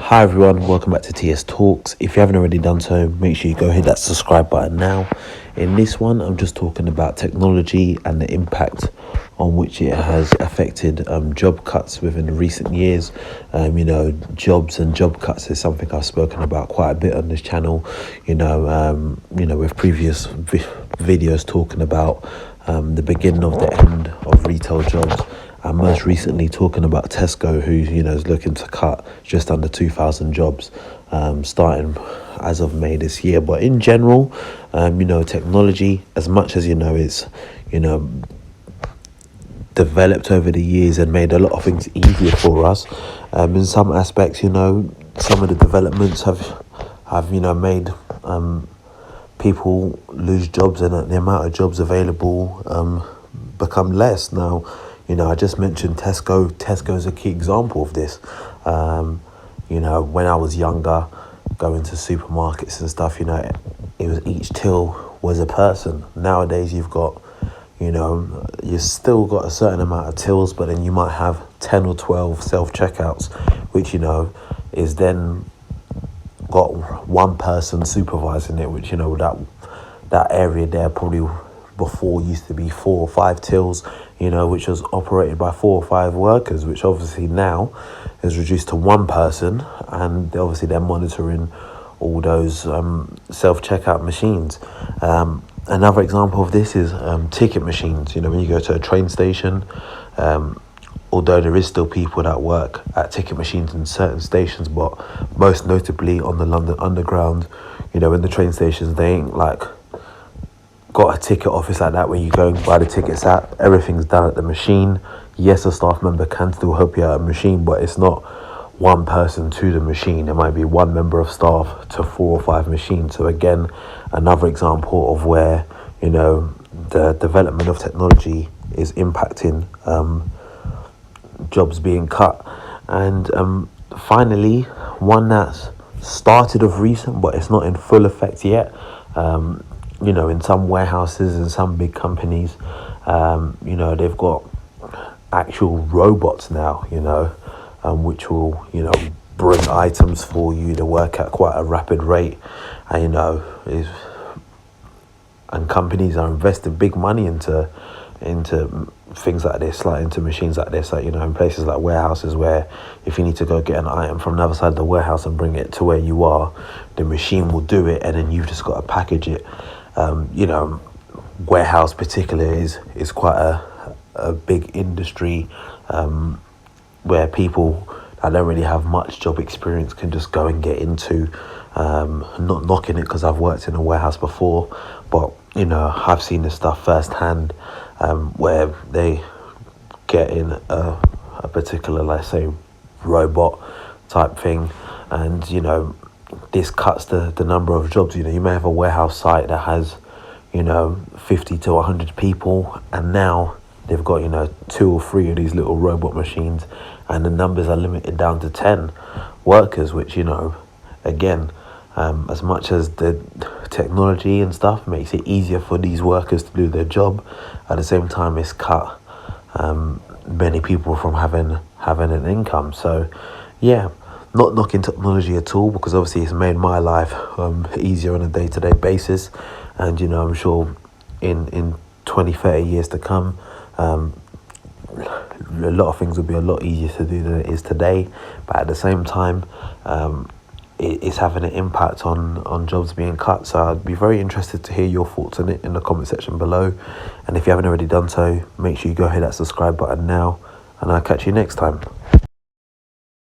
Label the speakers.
Speaker 1: Hi everyone, welcome back to TS Talks. If you haven't already done so, make sure you go hit that subscribe button now. In this one, I'm just talking about technology and the impact on which it has affected job cuts within recent years. Jobs and job cuts is something I've spoken about quite a bit on this channel. With previous videos talking about the beginning of the end of retail jobs. And most recently talking about Tesco, who is looking to cut just under 2,000 jobs, starting as of May this year. But in general, technology, as much as it's developed over the years and made a lot of things easier for us. In some aspects, some of the developments have made people lose jobs, and the amount of jobs available become less now. I just mentioned Tesco. Tesco is a key example of this. When I was younger, going to supermarkets and stuff, it was each till was a person. Nowadays, you've got, you've still got a certain amount of tills, but then you might have 10 or 12 self-checkouts, which, is then got one person supervising it, which, that area there probably before used to be 4 or 5 tills, which was operated by 4 or 5 workers, which obviously now is reduced to one person, and obviously they're monitoring all those self-checkout machines. Another example of this is ticket machines. When you go to a train station, although there is still people that work at ticket machines in certain stations, but most notably on the London Underground, in the train stations, they ain't got a ticket office like that where you go and buy the tickets at. Everything's done at the machine. Yes, a staff member can still help you at a machine, but it's not one person to the machine. It might be one member of staff to 4 or 5 machines. So again, another example of where the development of technology is impacting jobs being cut. And finally, one that's started of recent, but it's not in full effect yet. In some warehouses and some big companies, they've got actual robots now, which will, bring items for you to work at quite a rapid rate. And, and companies are investing big money into things like this, like into machines like this, in places like warehouses, where if you need to go get an item from the other side of the warehouse and bring it to where you are, the machine will do it, and then you've just got to package it. Warehouse particularly is quite a big industry where people that don't really have much job experience can just go and get into. Not knocking it, because I've worked in a warehouse before, but I've seen this stuff firsthand, where they get in a particular, let's say, robot type thing, and this cuts the number of jobs. You may have a warehouse site that has 50 to 100 people, and now they've got 2 or 3 of these little robot machines, and the numbers are limited down to 10 workers, which again, as much as the technology and stuff makes it easier for these workers to do their job, at the same time it's cut many people from having an income. So yeah, not knocking technology at all, because obviously it's made my life easier on a day-to-day basis, and I'm sure in 20-30 years to come, a lot of things will be a lot easier to do than it is today. But at the same time, it's having an impact on jobs being cut. So I'd be very interested to hear your thoughts on it in the comment section below, and if you haven't already done so, make sure you go hit that subscribe button now, and I'll catch you next time.